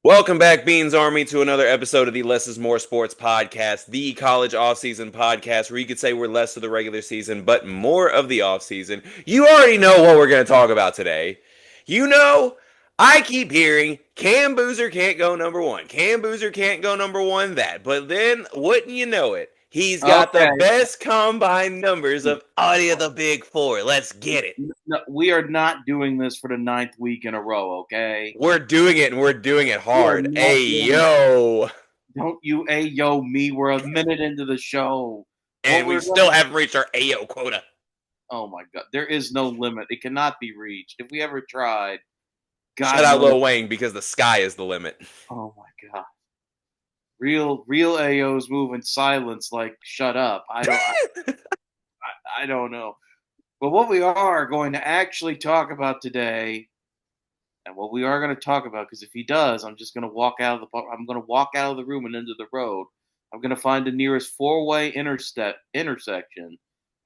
Welcome back, Beans Army, to another episode of the Less is More Sports Podcast, the college offseason podcast where you could say we're less of the regular season, but more of the offseason. You already know what we're going to talk about today. You know, I keep hearing Cam Boozer can't go number one. Cam Boozer can't go number one, that. But then, wouldn't you know it, he's got the Okay. best combine numbers of any of the big four. Let's get it. No, we are not doing this for the ninth week in a row, okay? We're doing it, and we're doing it We are hard. not Hey, doing yo. Don't you ayo me. We're a minute into the show. What And we we're still gonna haven't reached our AO quota. Oh my god. There is no limit. It cannot be reached. If we ever tried, Shout God out knows. Lil Wayne because the sky is the limit. Oh my god. Real AOs move in silence like shut up. I don't know. But what we are going to actually talk about today, and what we are going to talk about, because if he does, I'm going to walk out of the room and into the road. I'm going to find the nearest four-way intersection,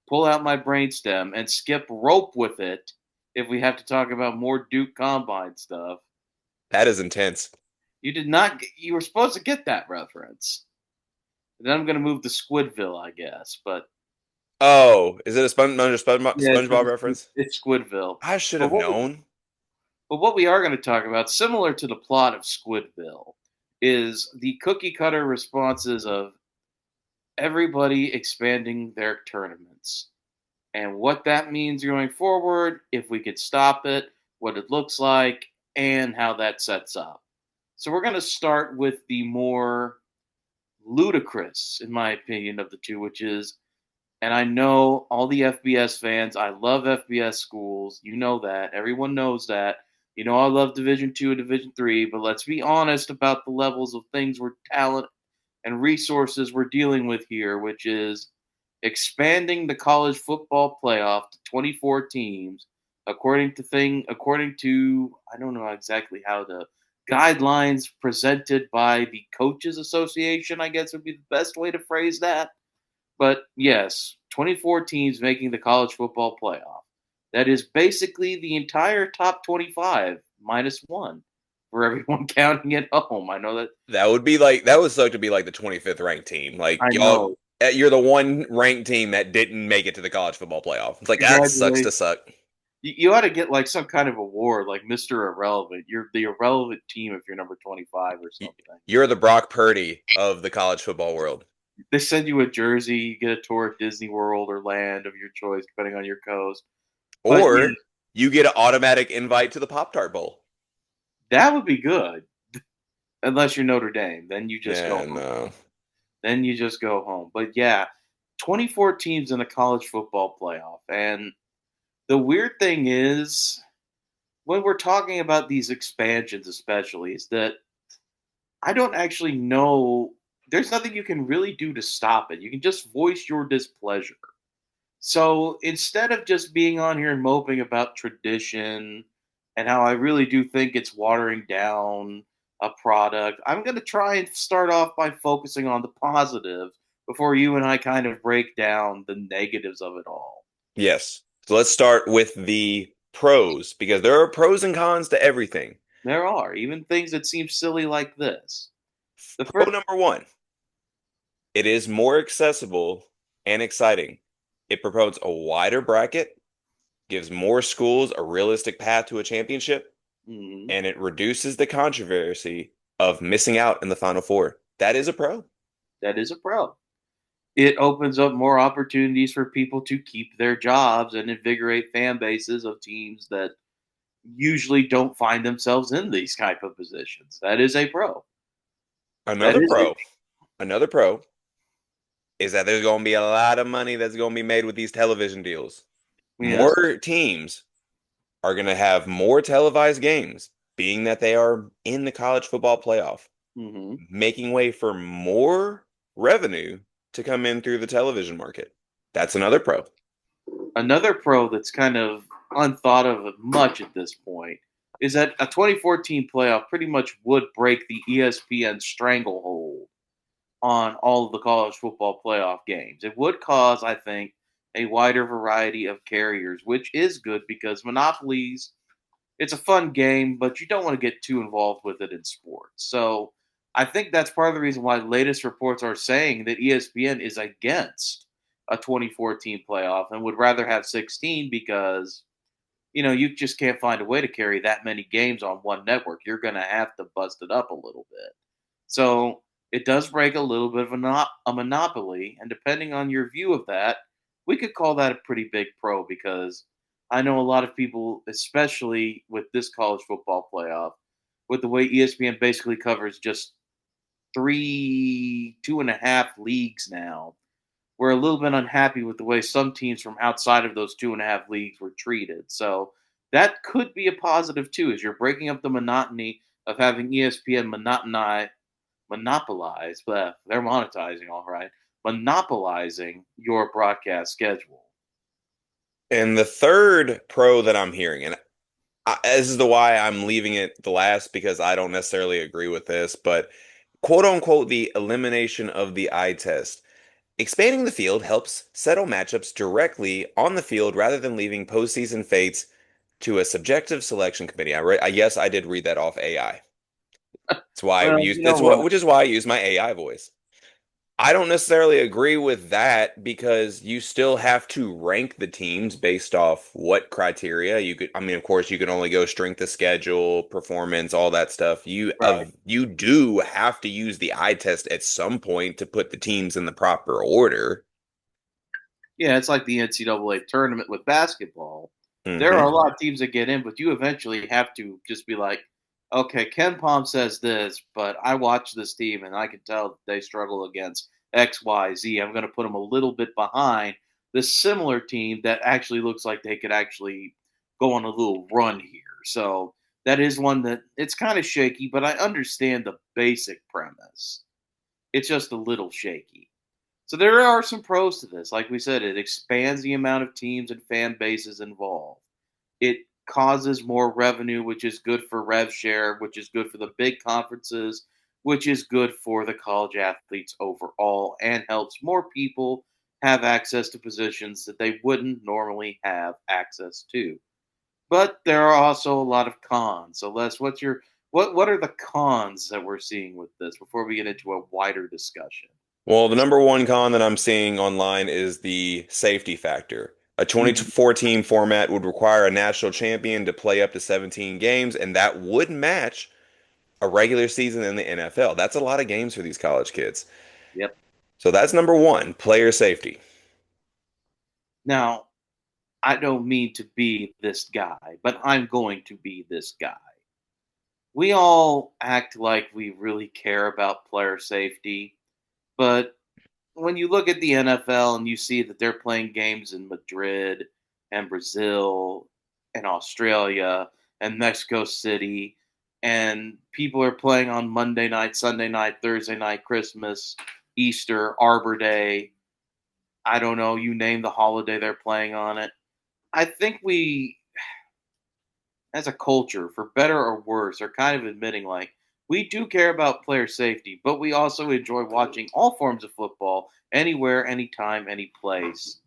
pull out my brainstem, and skip rope with it. If we have to talk about more Duke Combine stuff, That is intense. you did not. You were supposed to get that reference. And then I'm going to move to Squidville, I guess. But Oh, is it a yeah, SpongeBob reference? it's Squidville. I should But have what known. But what we are going to talk about, similar to the plot of Squidville, is the cookie cutter responses of everybody expanding their tournaments and what that means going forward, if we could stop it, what it looks like, and how that sets up. So we're going to start with the more ludicrous, in my opinion, of the two, which is, and I know all the FBS fans, I love FBS schools. You know that. Everyone knows that. You know I love Division Two and Division Three, but let's be honest about the levels of things we're talent and resources we're dealing with here, which is expanding the college football playoff to 24 teams, according to I don't know exactly how the guidelines presented by the Coaches Association, I guess would be the best way to phrase that. But yes, 24 teams making the college football playoff. That is basically the entire top 25 minus one for everyone counting at home. I know that. That would suck to be like the 25th ranked team. Like I y'all, know. you're the one ranked team that didn't make it to the college football playoff. It's like that sucks to Congratulations. suck. You ought to get like some kind of award, like Mr. Irrelevant. You're the irrelevant team if you're number 25 or something. You're the Brock Purdy of the college football world. They send you a jersey, you get a tour at Disney World or land of your choice, depending on your coast. But yeah, Or you get an automatic invite to the Pop Tart Bowl. that would be good. Unless you're Notre Dame, then you just go Yeah, home. no. Then you just go home. But yeah, 24 teams in the college football playoff. And the weird thing is, when we're talking about these expansions, especially, is that I don't actually know. There's nothing you can really do to stop it. You can just voice your displeasure. So instead of just being on here and moping about tradition and how I really do think it's watering down a product, I'm going to try and start off by focusing on the positive before you and I kind of break down the negatives of it all. Yes. So let's start with the pros because there are pros and cons to everything. There are even things that seem silly like this. The Pro first, number one, it is more accessible and exciting. It promotes a wider bracket, gives more schools a realistic path to a championship, mm, and it reduces the controversy of missing out in the Final Four. That is a pro. that is a pro. It opens up more opportunities for people to keep their jobs and invigorate fan bases of teams that usually don't find themselves in these type of positions. That is a pro. That Another is a pro, another pro is that there's going to be a lot of money that's going to be made with these television deals. yes. More teams are going to have more televised games, being that they are in the college football playoff, Hmm. making way for more revenue to come in through the television market. That's another pro. Another pro that's kind of unthought of much at this point is that a 2014 playoff pretty much would break the ESPN stranglehold on all of the college football playoff games. It would cause, I think, a wider variety of carriers, which is good because monopolies it's a fun game, but you don't want to get too involved with it in sports. So I think that's part of the reason why latest reports are saying that ESPN is against a 2014 playoff and would rather have 16 because you just can't find a way to carry that many games on one network. You're going to have to bust it up a little bit. So it does break a little bit of a monopoly. And depending on your view of that, we could call that a pretty big pro because I know a lot of people, especially with this college football playoff, with the way ESPN basically covers just three, 2.5 leagues now, we're a little bit unhappy with the way some teams from outside of those 2.5 leagues were treated. So that could be a positive too, as you're breaking up the monotony of having ESPN monopolize, but they're monetizing all right, monopolizing your broadcast schedule. And the third pro that I'm hearing, and this is the why I'm leaving it the last because I don't necessarily agree with this, but quote unquote, the elimination of the eye test. Expanding the field helps settle matchups directly on the field rather than leaving postseason fates to a subjective selection committee. Yes, I did read that off AI. That's why I Well, use you know that's what what? which is why I use my AI voice. I don't necessarily agree with that because you still have to rank the teams based off what criteria. I mean, of course, you can only go strength of schedule, performance, all that stuff. Right. You do have to use the eye test at some point to put the teams in the proper order. Yeah, it's like the NCAA tournament with basketball. There are Hmm. a lot of teams that get in, but you eventually have to just be like, okay, Ken Palm says this, but I watch this team and I can tell that they struggle against X, Y, Z. I'm going to put them a little bit behind this similar team that actually looks like they could actually go on a little run here. So that is one that it's kind of shaky, but I understand the basic premise. It's just a little shaky. So there are some pros to this. Like we said, it expands the amount of teams and fan bases involved. It causes more revenue, which is good for rev share, which is good for the big conferences, which is good for the college athletes overall, and helps more people have access to positions that they wouldn't normally have access to. But there are also a lot of cons. So Les, what are the cons that we're seeing with this before we get into a wider discussion? Well, the number one con that I'm seeing online is the safety factor. A Mhm. 24-team format would require a national champion to play up to 17 games, and that would match a regular season in the NFL. That's a lot of games for these college kids. Yep. So that's number one, player safety. Now, I don't mean to be this guy, but I'm going to be this guy. We all act like we really care about player safety, but when you look at the NFL and you see that they're playing games in Madrid and Brazil and Australia and Mexico City, and people are playing on Monday night, Sunday night, Thursday night, Christmas, Easter, Arbor Day, I don't know, you name the holiday they're playing on it. I think we, as a culture, for better or worse, are kind of admitting like we do care about player safety, but we also enjoy watching all forms of football anywhere, anytime, any place.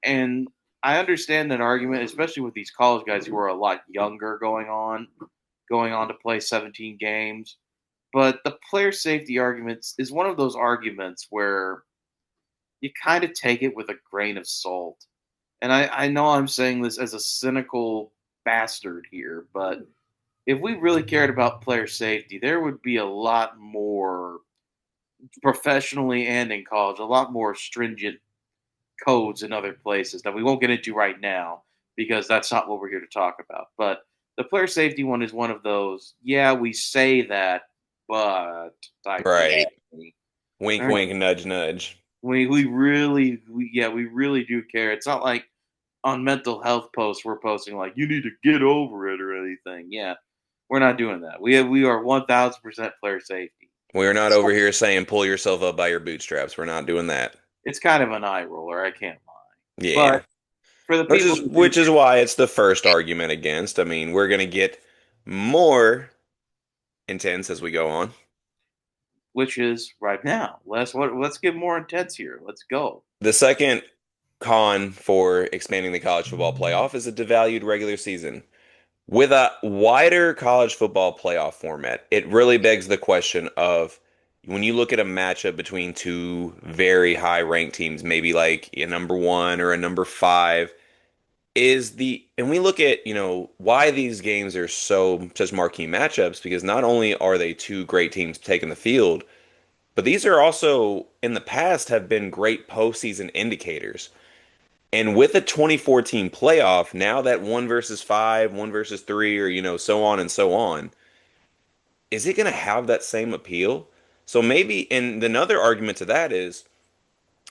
And I understand that argument, especially with these college guys who are a lot younger going on to play 17 games. But the player safety arguments is one of those arguments where you kind of take it with a grain of salt. And I know I'm saying this as a cynical bastard here, but if we really cared about player safety, there would be a lot more professionally and in college, a lot more stringent codes in other places that we won't get into right now because that's not what we're here to talk about. But the player safety one is one of those, yeah, we say that, but type Right. thing. Wink, All right. wink, nudge, nudge. We really do care. It's not like on mental health posts we're posting like you need to get over it or anything. Yeah, we're not doing that. We are 1,000% player safety. We're not So over here saying pull yourself up by your bootstraps. We're not doing that. it's kind of an eye roller. I can't lie. But Yeah. for the Which people is who do, which is why it's the first argument against. I mean, we're gonna get more intense as we go on. which is right now, let's get more intense here. Let's go. The second con for expanding the college football playoff is a devalued regular season. With a wider college football playoff format, it really begs the question of when you look at a matchup between two very high ranked teams, maybe like a number one or a number five, and we look at, why these games are such marquee matchups because not only are they two great teams taking the field, but these are also in the past have been great postseason indicators. And with a 2014 playoff, now that one versus five, one versus three, or so on and so on, is it going to have that same appeal? So maybe, and another argument to that is,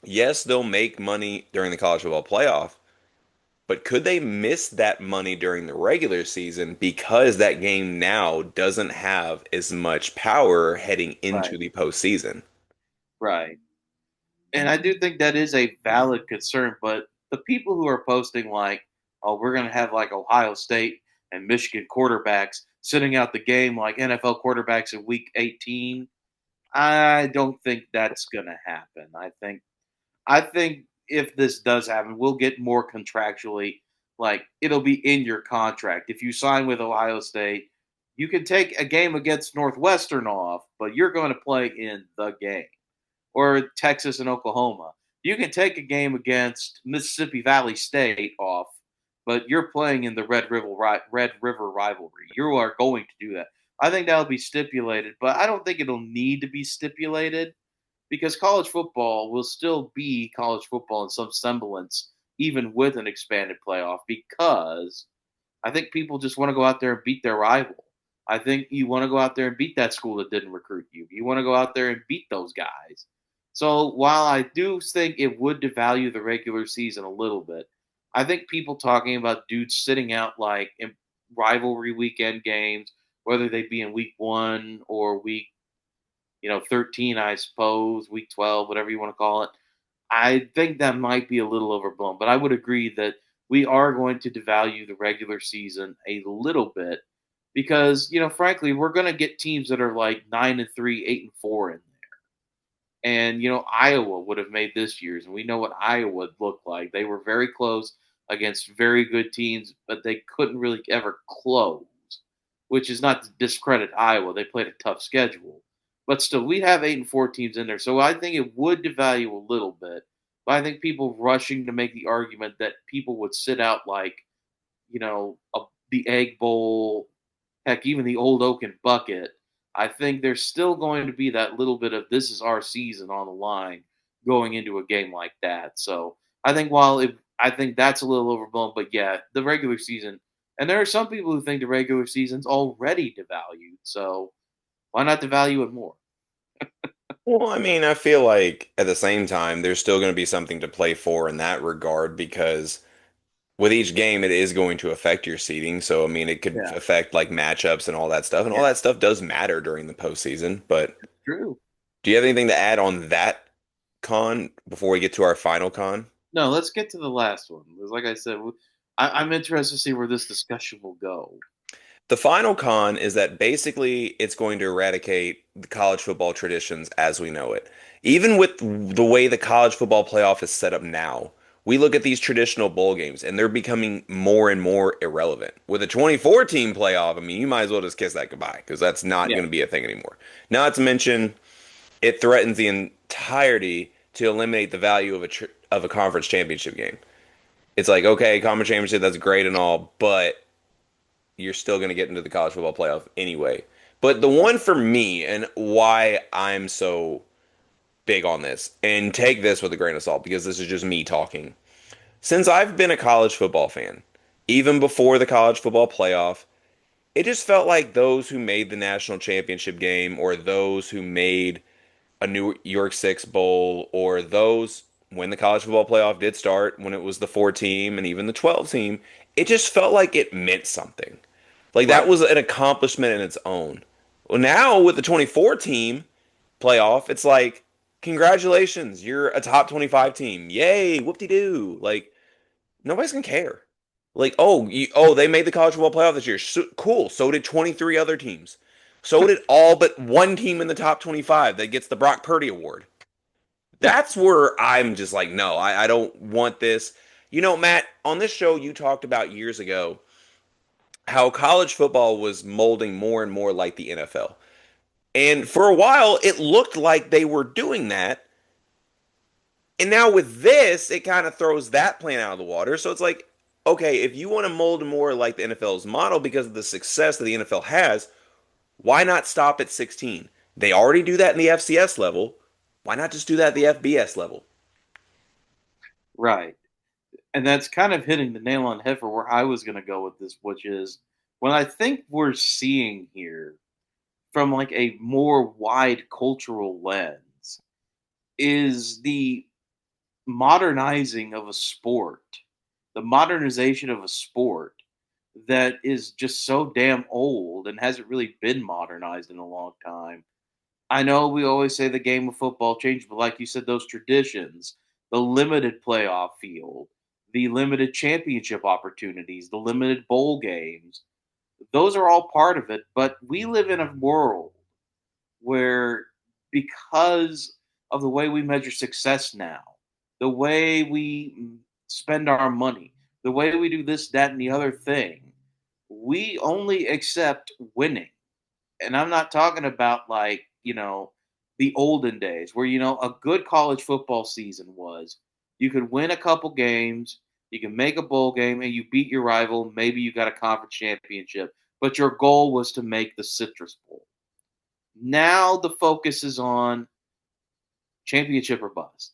yes, they'll make money during the college football playoff, but could they miss that money during the regular season because that game now doesn't have as much power heading Right. into the postseason? Right. And I do think that is a valid concern, but the people who are posting like, "Oh, we're going to have like Ohio State and Michigan quarterbacks sitting out the game like NFL quarterbacks in Week 18," I don't think that's going to happen. I think if this does happen, we'll get more contractually. Like it'll be in your contract. If you sign with Ohio State, you can take a game against Northwestern off, but you're going to play in the game. Or Texas and Oklahoma. You can take a game against Mississippi Valley State off, but you're playing in the Red River rivalry. You are going to do that. I think that'll be stipulated, but I don't think it'll need to be stipulated because college football will still be college football in some semblance, even with an expanded playoff, because I think people just want to go out there and beat their rival. I think you want to go out there and beat that school that didn't recruit you. You want to go out there and beat those guys. So while I do think it would devalue the regular season a little bit, I think people talking about dudes sitting out like in rivalry weekend games, whether they be in week 1 or week 13, I suppose, week 12, whatever you want to call it. I think that might be a little overblown, but I would agree that we are going to devalue the regular season a little bit because, frankly, we're going to get teams that are like 9-3, 8-4 in there. And, Iowa would have made this year's, and we know what Iowa looked like. They were very close against very good teams, but they couldn't really ever close, which is not to discredit Iowa. They played a tough schedule. But still, we have 8-4 teams in there. So I think it would devalue a little bit. But I think people rushing to make the argument that people would sit out like, the Egg Bowl, heck, even the Old Oaken Bucket. I think there's still going to be that little bit of this is our season on the line going into a game like that. So I think that's a little overblown, but yeah, the regular season, and there are some people who think the regular season's already devalued. So why not devalue it more? Well, I mean, I feel like at the same time, there's still going to be something to play for in that regard because with each game, it is going to affect your seeding. So, I mean, it could Yeah, affect like matchups and all that stuff. And all yeah, that stuff does matter during the postseason. But true. do you have anything to add on that con before we get to our final con? No, let's get to the last one. Because like I said, I'm interested to see where this discussion will go. The final con is that basically it's going to eradicate the college football traditions as we know it. Even with the way the college football playoff is set up now, we look at these traditional bowl games and they're becoming more and more irrelevant. With a 2014 playoff, I mean, you might as well just kiss that goodbye because that's not Yeah, going to be a thing anymore. Not to mention, it threatens the entirety to eliminate the value of a conference championship game. It's like, okay, conference championship, that's great and all, but you're still going to get into the college football playoff anyway. But the one for me and why I'm so big on this, and take this with a grain of salt because this is just me talking. Since I've been a college football fan, even before the college football playoff, it just felt like those who made the national championship game or those who made a New York Six Bowl or those when the college football playoff did start, when it was the 4 team and even the 12 team, it just felt like it meant something. Like that right. was an accomplishment in its own. Well, now with the 24 team playoff, it's like, congratulations, you're a top 25 team. Yay, whoop de doo. Like, nobody's going to care. Like, they made the college football playoff this year. Cool. So did 23 other teams. So did all but one team in the top 25 that gets the Brock Purdy Award. That's where I'm just like, no, I don't want this. Matt, on this show, you talked about years ago how college football was molding more and more like the NFL. And for a while, it looked like they were doing that. And now with this, it kind of throws that plan out of the water. So it's like, okay, if you want to mold more like the NFL's model because of the success that the NFL has, why not stop at 16? They already do that in the FCS level. Why not just do that at the FBS level? Right. And that's kind of hitting the nail on the head for where I was going to go with this, which is what I think we're seeing here from like a more wide cultural lens is the modernizing of a sport, the modernization of a sport that is just so damn old and hasn't really been modernized in a long time. I know we always say the game of football changed, but like you said, those traditions, the limited playoff field, the limited championship opportunities, the limited bowl games, those are all part of it. But we live in a world where, because of the way we measure success now, the way we spend our money, the way we do this, that, and the other thing, we only accept winning. And I'm not talking about like, the olden days where, a good college football season was you could win a couple games, you can make a bowl game, and you beat your rival. Maybe you got a conference championship, but your goal was to make the Citrus Bowl. Now the focus is on championship or bust.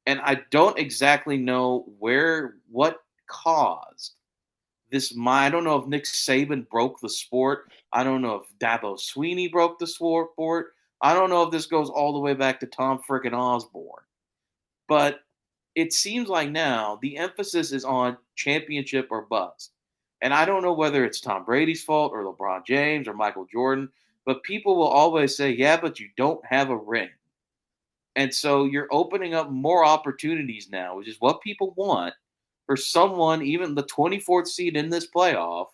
And I don't exactly know what caused this. I don't know if Nick Saban broke the sport. I don't know if Dabo Sweeney broke the sport. I don't know if this goes all the way back to Tom frickin' Osborne. But it seems like now the emphasis is on championship or bust. And I don't know whether it's Tom Brady's fault or LeBron James or Michael Jordan, but people will always say, yeah, but you don't have a ring. And so you're opening up more opportunities now, which is what people want for someone, even the 24th seed in this playoff,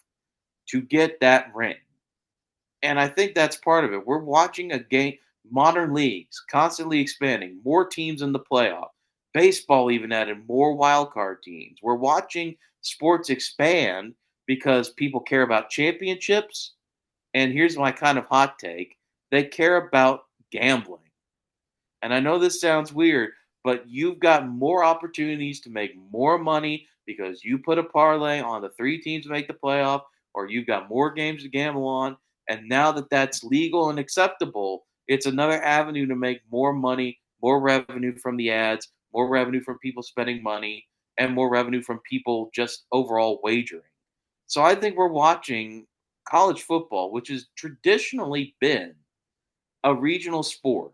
to get that ring. And I think that's part of it. We're watching a game, modern leagues constantly expanding, more teams in the playoff. Baseball even added more wild card teams. We're watching sports expand because people care about championships. And here's my kind of hot take: they care about gambling. And I know this sounds weird, but you've got more opportunities to make more money because you put a parlay on the three teams to make the playoff, or you've got more games to gamble on. And now that that's legal and acceptable, it's another avenue to make more money, more revenue from the ads, more revenue from people spending money, and more revenue from people just overall wagering. So I think we're watching college football, which has traditionally been a regional sport,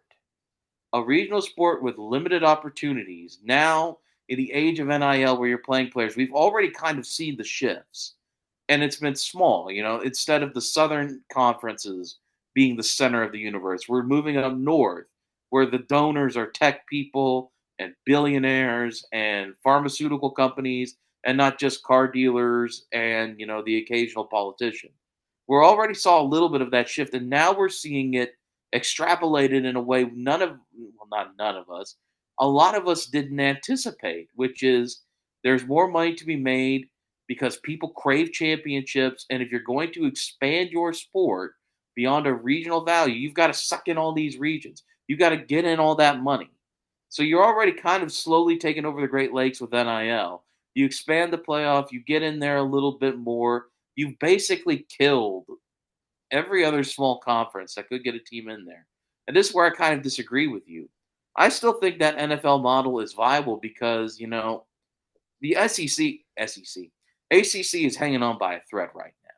with limited opportunities. Now, in the age of NIL, where you're playing players, we've already kind of seen the shifts, and it's been small. Instead of the Southern conferences being the center of the universe, we're moving up north, where the donors are tech people and billionaires and pharmaceutical companies, and not just car dealers and the occasional politician. We already saw a little bit of that shift, and now we're seeing it extrapolated in a way not none of us, a lot of us didn't anticipate, which is there's more money to be made because people crave championships. And if you're going to expand your sport beyond a regional value, you've got to suck in all these regions. You've got to get in all that money. So you're already kind of slowly taking over the Great Lakes with NIL. You expand the playoff, you get in there a little bit more. You've basically killed every other small conference that could get a team in there. And this is where I kind of disagree with you. I still think that NFL model is viable because, the ACC is hanging on by a thread right now.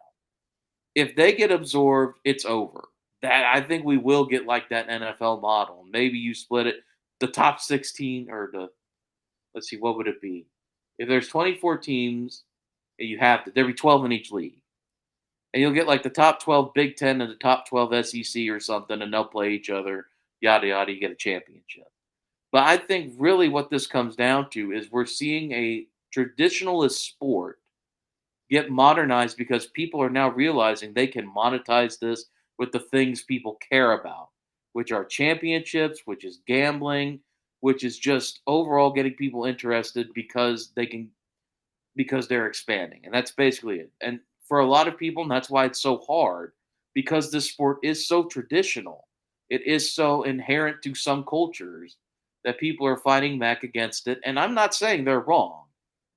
If they get absorbed, it's over. That I think we will get like that NFL model. Maybe you split it, the top 16 or let's see, what would it be? If there's 24 teams, you have to, there'd be 12 in each league, and you'll get like the top 12 Big Ten and the top 12 SEC or something, and they'll play each other, yada, yada, you get a championship. But I think really what this comes down to is we're seeing a traditionalist sport get modernized because people are now realizing they can monetize this with the things people care about, which are championships, which is gambling, which is just overall getting people interested because they're expanding. And that's basically it. And for a lot of people, and that's why it's so hard, because this sport is so traditional. It is so inherent to some cultures that people are fighting back against it. And I'm not saying they're wrong.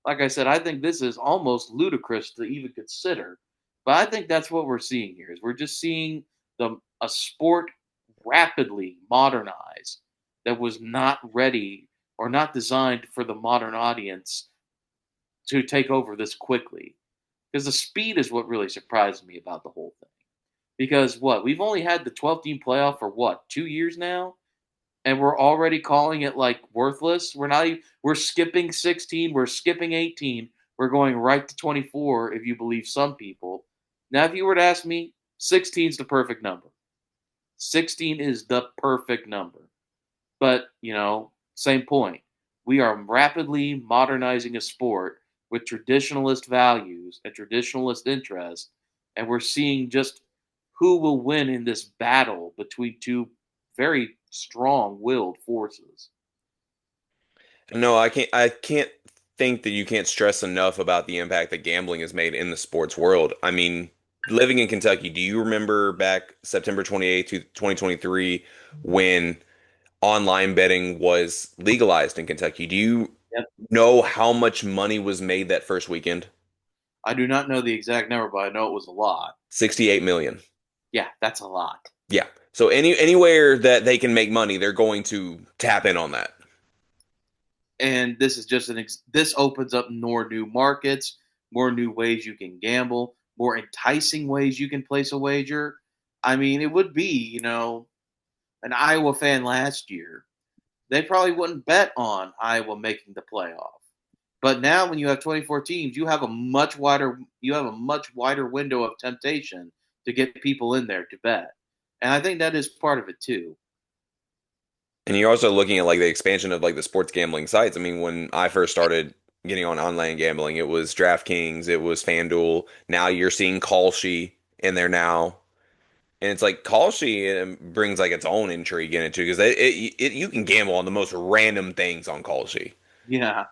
Like I said, I think this is almost ludicrous to even consider. But I think that's what we're seeing here is we're just seeing a sport rapidly modernize that was not ready or not designed for the modern audience to take over this quickly. Because the speed is what really surprised me about the whole thing. Because what? We've only had the 12 team playoff for what, 2 years now? And we're already calling it like worthless. We're not even, we're skipping 16, we're skipping 18. We're going right to 24 if you believe some people. Now if you were to ask me, 16 is the perfect number. 16 is the perfect number. But, same point. We are rapidly modernizing a sport with traditionalist values and traditionalist interests, and we're seeing just who will win in this battle between two very strong-willed forces. No, I can't. I can't think that you can't stress enough about the impact that gambling has made in the sports world. I mean, living in Kentucky, do you remember back September 28th, 2023, when online betting was legalized in Kentucky? Do you Yep. know how much money was made that first weekend? I do not know the exact number, but I know it was a lot. 68 million. Yeah, that's a lot. Yeah. So anywhere that they can make money, they're going to tap in on that. And this is just this opens up more new markets, more new ways you can gamble, more enticing ways you can place a wager. I mean, it would be, an Iowa fan last year, they probably wouldn't bet on Iowa making the playoff. But now when you have 24 teams, you have a much wider window of temptation to get people in there to bet. And I think that is part of it too. And you're also looking at like the expansion of like the sports gambling sites. I mean, when I first started getting on online gambling, it was DraftKings, it was FanDuel. Now you're seeing Kalshi in there now. And it's like Kalshi brings like its own intrigue in it too, because you can gamble on the most random things on Kalshi. Yeah.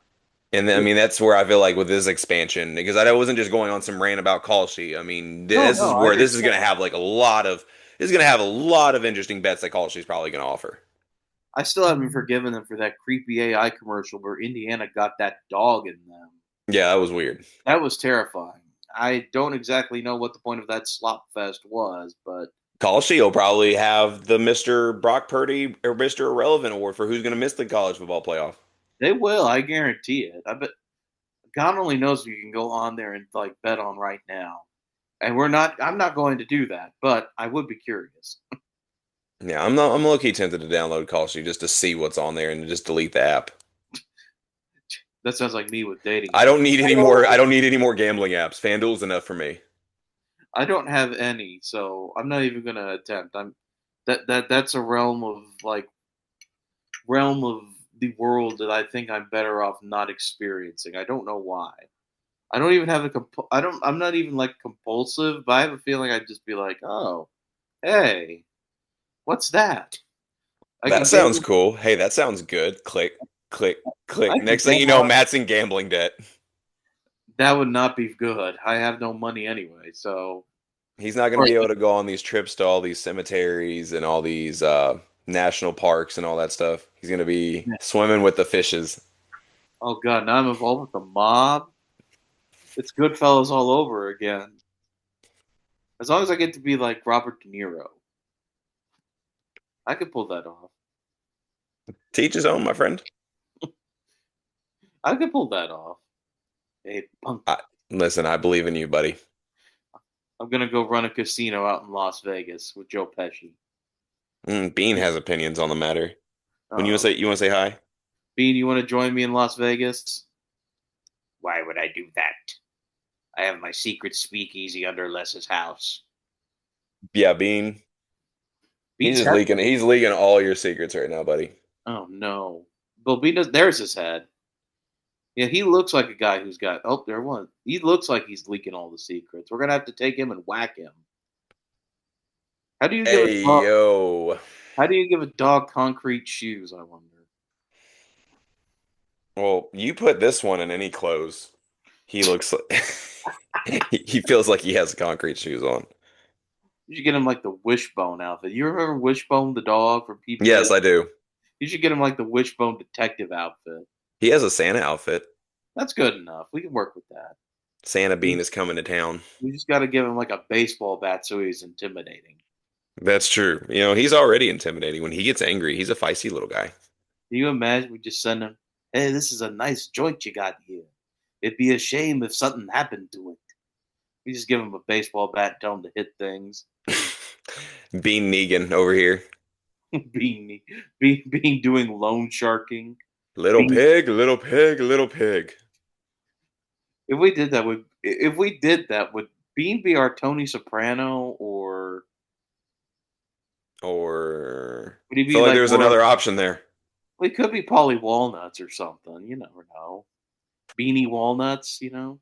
And then, I mean, that's where I feel like with this expansion, because I wasn't just going on some rant about Kalshi. I mean, No, this is no, I where this is going understand. to have like a lot of, this is going to have a lot of interesting bets that Kalshi's probably going to offer. I still haven't forgiven them for that creepy AI commercial where Indiana got that dog in them. Yeah, that was weird. That was terrifying. I don't exactly know what the point of that slop fest was, but Kalshi will probably have the Mr. Brock Purdy or Mr. Irrelevant award for who's going to miss the college football playoff. they will. I guarantee it. I bet God only knows if you can go on there and like bet on right now. And we're not. I'm not going to do that, but I would be curious. Yeah, I'm low key tempted to download Kalshi just to see what's on there and just delete the app. That sounds like me with dating I apps. don't need any more. I don't need any more gambling apps. FanDuel's enough for me. I don't have any, so I'm not even going to attempt. That's a realm of the world that I think I'm better off not experiencing. I don't know why. I don't even have a I don't. I'm not even like compulsive, but I have a feeling I'd just be like, oh, hey, what's that? I That can sounds gamble. cool. Hey, that sounds good. Click, click, I click. can Next thing you gamble. know, Matt's in gambling debt. That would not be good. I have no money anyway, so. He's not going to Right. be able to go on these trips to all these cemeteries and all these national parks and all that stuff. He's going to be swimming with the fishes. Oh god, now I'm involved with the mob. It's Goodfellas all over again. As long as I get to be like Robert De Niro, I could pull that off. Teach his own, my friend. I could pull that off. Hey, punk. I, Listen, I believe in you, buddy. I'm gonna go run a casino out in Las Vegas with Joe Pesci. Bean has opinions on the matter. When Uh, you want to say hi? Bean, you want to join me in Las Vegas? Why would I do that? I have my secret speakeasy under Les's house. Yeah, Bean. Bean's head. He's leaking all your secrets right now, buddy. Oh no. Well, Bean does. There's his head. Yeah, he looks like a guy who's got. Oh, there one. He looks like he's leaking all the secrets. We're gonna have to take him and whack him. How do you give a Hey, dog? yo. How do you give a dog concrete shoes? I wonder. Well, you put this one in any clothes. He looks like He feels like he has concrete shoes on. You should get him like the Wishbone outfit. You remember Wishbone the dog from PBS? Yes, I do. You should get him like the Wishbone detective outfit. He has a Santa outfit. That's good enough. We can work with that. Santa We Bean is coming to town. we just got to give him like a baseball bat so he's intimidating. That's true. He's already intimidating. When he gets angry, he's a feisty little guy. Can you imagine we just send him, hey, this is a nice joint you got here. It'd be a shame if something happened to it. We just give him a baseball bat and tell him to hit things. Bean Negan over here. being, being doing loan sharking. Little Being, pig, little pig, little pig. if we did that, would Bean be our Tony Soprano or Or would he I be feel like like there's more? another option there. Well, he could be Polly Walnuts or something. You never know. Beanie Walnuts, you know.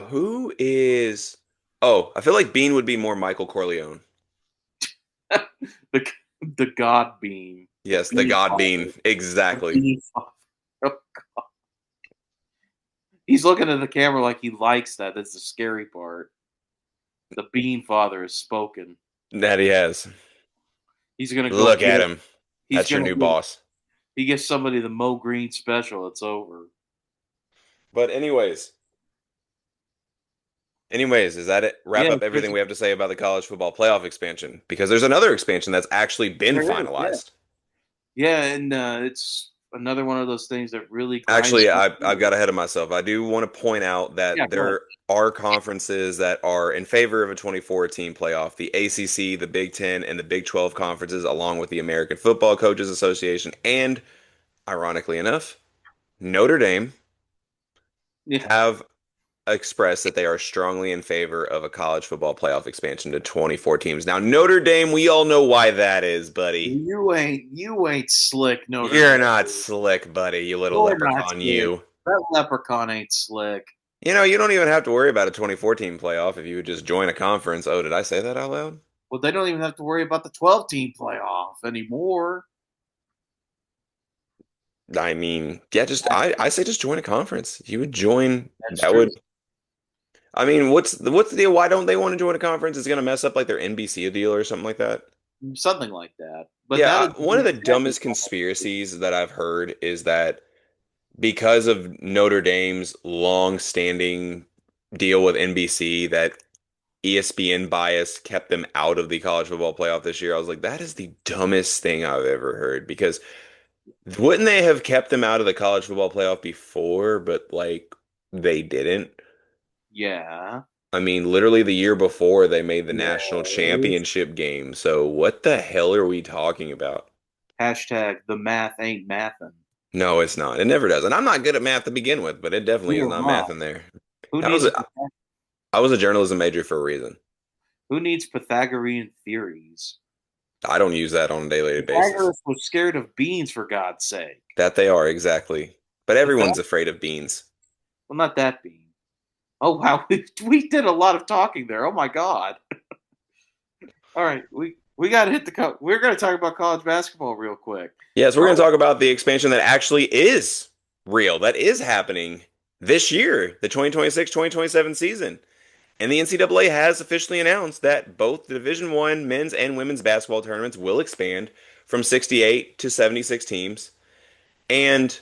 Who is? Oh, I feel like Bean would be more Michael Corleone. the the God Bean, the Yes, the Bean God Bean. Father, the Exactly. Bean Father. Oh, he's looking at the camera like he likes that. That's the scary part. The Bean Father has spoken. That he has. He's gonna go Look get. at him. He's That's your gonna new get. boss. He gets somebody the Mo Green special. It's over. But anyways, is that it? Wrap Yeah, up everything we have to say about the college football playoff expansion because there's another expansion that's actually been there is. Yeah, finalized. yeah, and it's another one of those things that really grinds. Actually, My I've gears. got ahead of myself. I do want to point out Yeah, that go ahead. there are conferences that are in favor of a 24-team playoff. The ACC, the Big Ten, and the Big 12 conferences, along with the American Football Coaches Association, and ironically enough, Notre Dame Yeah, have expressed that they are strongly in favor of a college football playoff expansion to 24 teams. Now, Notre Dame, we all know why that is, buddy. you ain't slick, Notre You're Dame. not slick, buddy, you little You're not leprechaun, slick. you. That leprechaun ain't slick. You don't even have to worry about a 24-team playoff if you would just join a conference. Oh, did I say that out loud? Well, they don't even have to worry about the 12-team playoff anymore. I mean, yeah, I say just join a conference. You would join That's that true. would I mean, what's the deal? Why don't they want to join a conference? It's gonna mess up like their NBC deal or something like that. Something like that. But Yeah, that is one of the dumbest conspiracies that I've heard is that because of Notre Dame's long-standing deal with NBC, that ESPN bias kept them out of the college football playoff this year. I was like, that is the dumbest thing I've ever heard because wouldn't they have kept them out of the college football playoff before, but like they didn't? yeah. I mean, literally the year before they made the national Yes. championship game. So what the hell are we talking about? Hashtag the math ain't mathin'. No, it's not. It never does. And I'm not good at math to begin with, but it definitely is Neither not am I. math in there. Who I was needs a, I was a journalism major for a reason. who needs Pythagorean theories? I don't use that on a daily basis. Pythagoras was scared of beans, for God's sake. That they are, exactly. But everyone's Pythag- afraid of beans. well, not that bean. Oh wow, we did a lot of talking there. Oh my God. All right, we got to hit we're going to talk about college basketball real quick. Yes, we're going to Oh, talk about the expansion that actually is real, that is happening this year, the 2026-2027 season. And the NCAA has officially announced that both the Division One men's and women's basketball tournaments will expand from 68 to 76 teams, and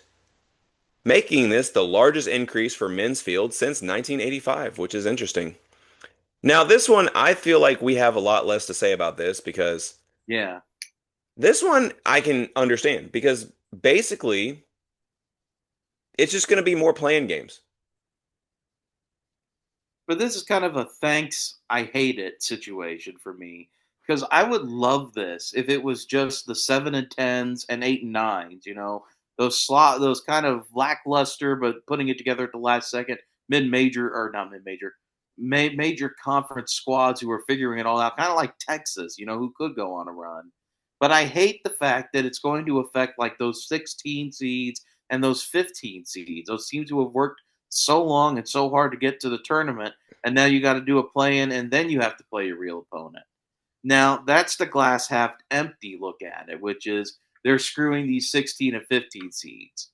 making this the largest increase for men's field since 1985, which is interesting. Now, this one, I feel like we have a lot less to say about this because yeah. this one I can understand because basically it's just going to be more playing games. But this is kind of a thanks, I hate it situation for me because I would love this if it was just the 7 and 10s and 8 and 9s. Those kind of lackluster, but putting it together at the last second, mid-major or not mid-major, major conference squads who are figuring it all out, kind of like Texas, who could go on a run. But I hate the fact that it's going to affect like those 16 seeds and those 15 seeds. Those teams who have worked so long and so hard to get to the tournament, and now you got to do a play-in, and then you have to play your real opponent. Now that's the glass half empty look at it, which is they're screwing these 16 and 15 seeds.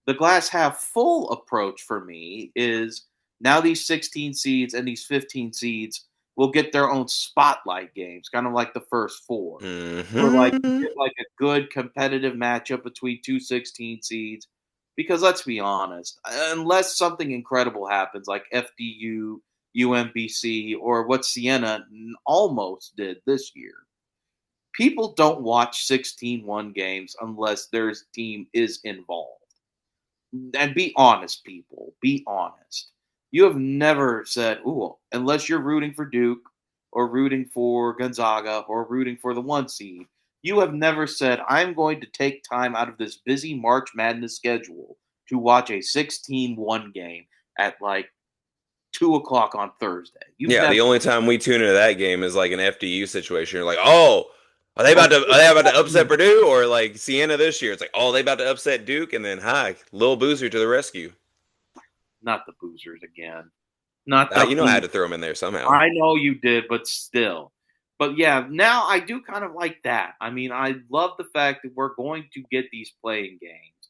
The glass half full approach for me is Now these 16 seeds and these 15 seeds will get their own spotlight games, kind of like the first four. Or like you Hmm. get like a good competitive matchup between two 16 seeds. Because let's be honest, unless something incredible happens like FDU, UMBC, or what Siena almost did this year, people don't watch 16-1 games unless their team is involved. And be honest, people. Be honest. You have never said, "Ooh," unless you're rooting for Duke or rooting for Gonzaga or rooting for the one seed. You have never said, "I'm going to take time out of this busy March Madness schedule to watch a 16-1 game at like 2 o'clock on Thursday." You've Yeah, never. the only time we tune into that game is like an FDU situation. You're like, oh, Or are they about to upset Purdue or like Siena this year? It's like, oh, they about to upset Duke, and then hi, Lil Boozer to the rescue. not the boozers again. Not the You know I had boozers. to throw him in there somehow. I know you did, but still. But yeah, now I do kind of like that. I mean, I love the fact that we're going to get these playing games.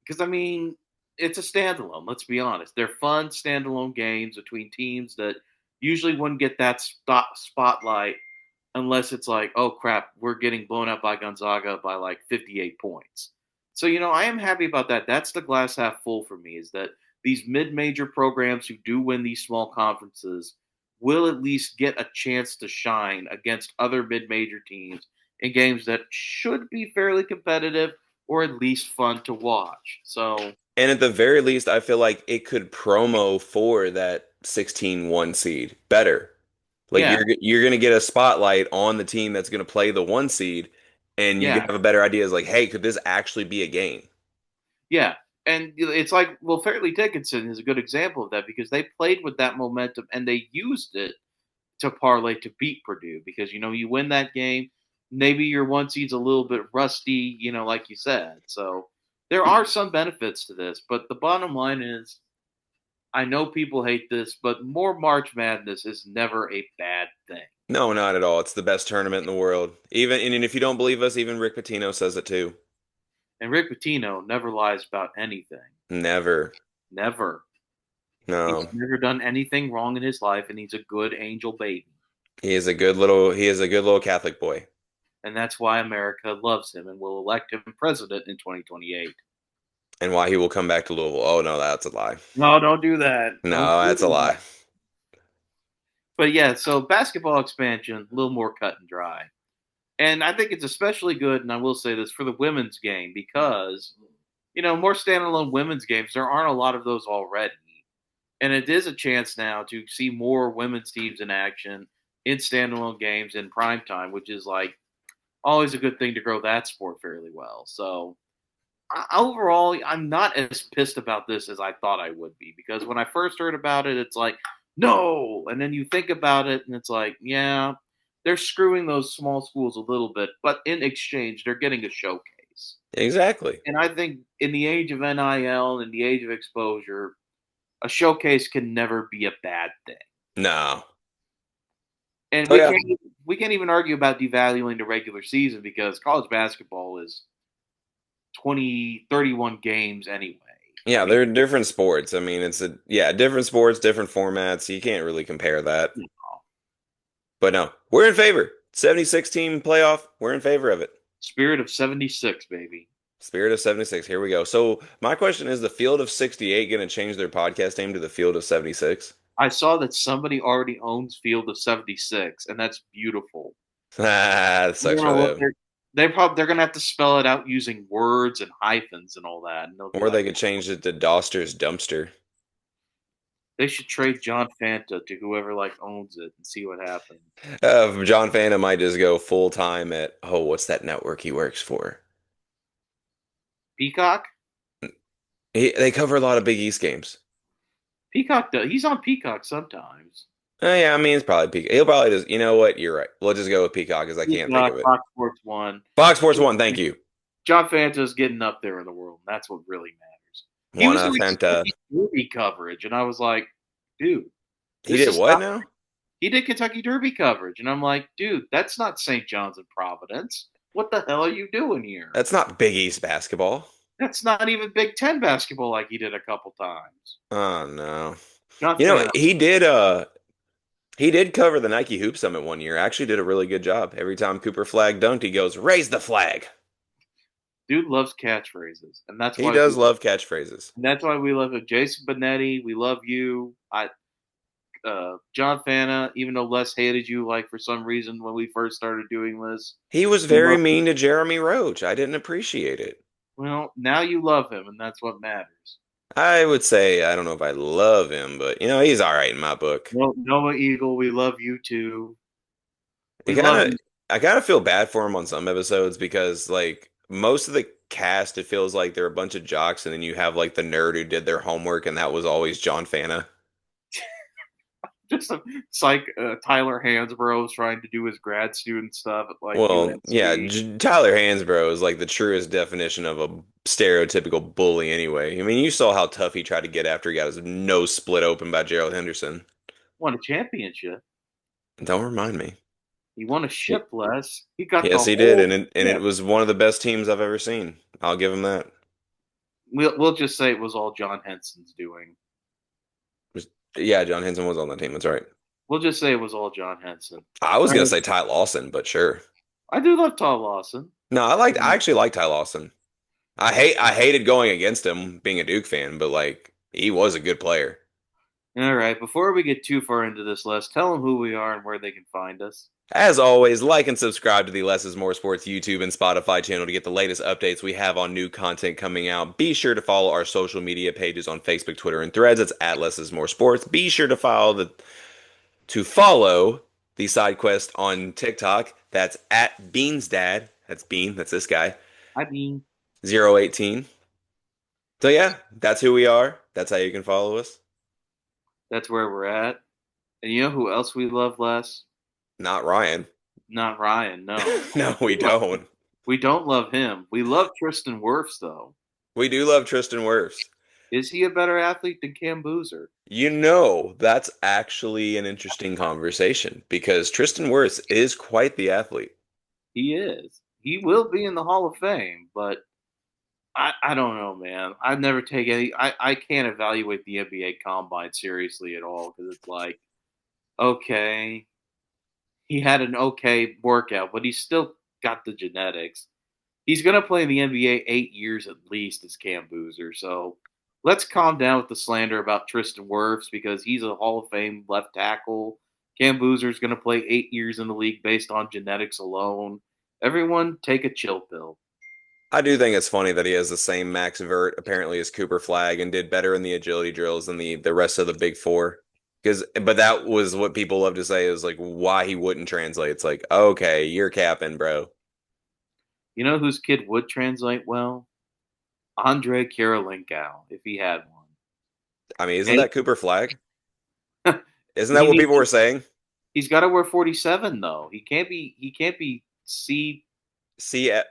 Because, I mean, it's a standalone, let's be honest. They're fun standalone games between teams that usually wouldn't get that spotlight unless it's like, oh crap, we're getting blown out by Gonzaga by like 58 points. So, I am happy about that. That's the glass half full for me, is that these mid major programs who do win these small conferences will at least get a chance to shine against other mid major teams in games that should be fairly competitive or at least fun to watch. So, And at the very least, I feel like it could promo for that 16-1 seed better. Like yeah, you're gonna get a spotlight on the team that's gonna play the one seed, and you yeah, have a better idea. Is like, hey, could this actually be a game? yeah. And it's like, well, Fairleigh Dickinson is a good example of that because they played with that momentum and they used it to parlay to beat Purdue because you win that game, maybe your one seed's a little bit rusty, like you said. So there are some benefits to this, but the bottom line is, I know people hate this, but more March Madness is never a bad thing. No, not at all. It's the best tournament in the world. Even and if you don't believe us, even Rick Pitino says it too. And Rick Pitino never lies about anything. Never. Never. He's No. never done anything wrong in his life, and he's a good angel baby. He is a good little Catholic boy. And that's why America loves him and will elect him president in 2028. And why he will come back to Louisville. Oh no, that's a lie. No, don't do that. Don't No, do that's a that. lie. But yeah, so basketball expansion, a little more cut and dry. And I think it's especially good, and I will say this, for the women's game because, more standalone women's games. There aren't a lot of those already. And it is a chance now to see more women's teams in action in standalone games in prime time, which is like always a good thing to grow that sport fairly well. So overall, I'm not as pissed about this as I thought I would be because when I first heard about it, it's like, no. And then you think about it and it's like, yeah, they're screwing those small schools a little bit, but in exchange, they're getting a showcase. Exactly. And I think in the age of NIL and the age of exposure, a showcase can never be a bad thing. No. And Oh yeah. we can't even argue about devaluing the regular season because college basketball is 31 games anyway. I Yeah, mean, they're different sports. I mean, different sports, different formats. You can't really compare that. But no, we're in favor. 76 team playoff, we're in favor of it. spirit of 76, baby. Spirit of 76. Here we go. So, my question is the Field of 68 going to change their podcast name to the Field of 76? I saw that somebody already owns Field of 76, and that's beautiful. Ah, that I sucks don't for know what them. they're gonna have to spell it out using words and hyphens and all that, and they'll be Or like, they could change it to Doster's Dumpster. they should trade John Fanta to whoever owns it and see what happens. John Fanta might just go full time at, oh, what's that network he works for? Peacock, They cover a lot of Big East games. Peacock, he's on Peacock sometimes. Oh, yeah, I mean, it's probably Peacock. He'll probably just, you know what? You're right. We'll just go with Peacock because I can't think of Peacock, it. Fox Sports One. Fox Sports 1, thank you. John Fanta's getting up there in the world. And that's what really matters. He was Juana doing Fanta. Kentucky Derby coverage, and I was like, dude, He this did is what not. now? He did Kentucky Derby coverage, and I'm like, dude, that's not St. John's and Providence. What the hell are you doing here? That's not Big East basketball. That's not even Big Ten basketball like he did a couple times. Oh, no. John You know, Fana, he did cover the Nike Hoop Summit one year. Actually did a really good job. Every time Cooper Flag dunked, he goes, "Raise the flag." dude loves catchphrases, and He does love catchphrases. that's why we love him. Jason Benetti, we love you. John Fana, even though Les hated you, like for some reason when we first started doing this, He was we very love. mean to Jeremy Roach. I didn't appreciate it. Well, now you love him, and that's what matters. I would say I don't know if I love him, but he's all right in my book. No, Noah Eagle, we love you too. It We kind love of you. I kind of feel bad for him on some episodes because like most of the cast, it feels like they're a bunch of jocks, and then you have like the nerd who did their homework, and that was always John Fana. Just it's like Tyler Hansbrough trying to do his grad student stuff at like Well, yeah, UNC. Tyler Hansbrough is like the truest definition of a stereotypical bully anyway. I mean, you saw how tough he tried to get after he got his nose split open by Gerald Henderson. Won a championship. Don't remind me. He won a ship, Les. He got the Yes, he did, whole and it ship. was one of the best teams I've ever seen. I'll give him that. We'll just say it was all John Henson's doing. Yeah, John Henson was on that team. That's right. We'll just say it was all John Henson. I was All gonna right. say Ty Lawson, but sure. I do love Todd Lawson. No, I actually like Ty Lawson. I hated going against him being a Duke fan, but like he was a good player. All right. Before we get too far into this list, tell them who we are and where they can find us. As always, like and subscribe to the Less is More Sports YouTube and Spotify channel to get the latest updates we have on new content coming out. Be sure to follow our social media pages on Facebook, Twitter, and Threads. It's at Less is More Sports. Be sure to follow the side quest on TikTok. That's at Beans Dad. That's Bean. That's this guy. I mean, 018. So yeah, that's who we are. That's how you can follow us. that's where we're at. And you know who else we love less? Not Ryan. Not Ryan. No, No, we we love. don't. We don't love him. We love Tristan Wirfs, though. We do love Tristan Wirfs. Is he a better athlete than Cam Boozer? That's actually an interesting conversation because Tristan Wirfs is quite the athlete. He is. He will be in the Hall of Fame, but I don't know, man. I never take any. I can't evaluate the NBA Combine seriously at all because it's like, okay, he had an okay workout, but he's still got the genetics. He's going to play in the NBA 8 years at least as Cam Boozer. So let's calm down with the slander about Tristan Wirfs because he's a Hall of Fame left tackle. Cam Boozer's going to play 8 years in the league based on genetics alone. Everyone take a chill pill. I do think it's funny that he has the same max vert apparently as Cooper Flag and did better in the agility drills than the rest of the big four. But that was what people love to say is like why he wouldn't translate. It's like, okay, you're capping, bro. You know whose kid would translate well? Andre Kirilenko, if he had one. I mean, isn't Hey, that Cooper Flag? Isn't that he what needs. people were saying? He's got to wear 47 though. He can't be. He can't be C. CF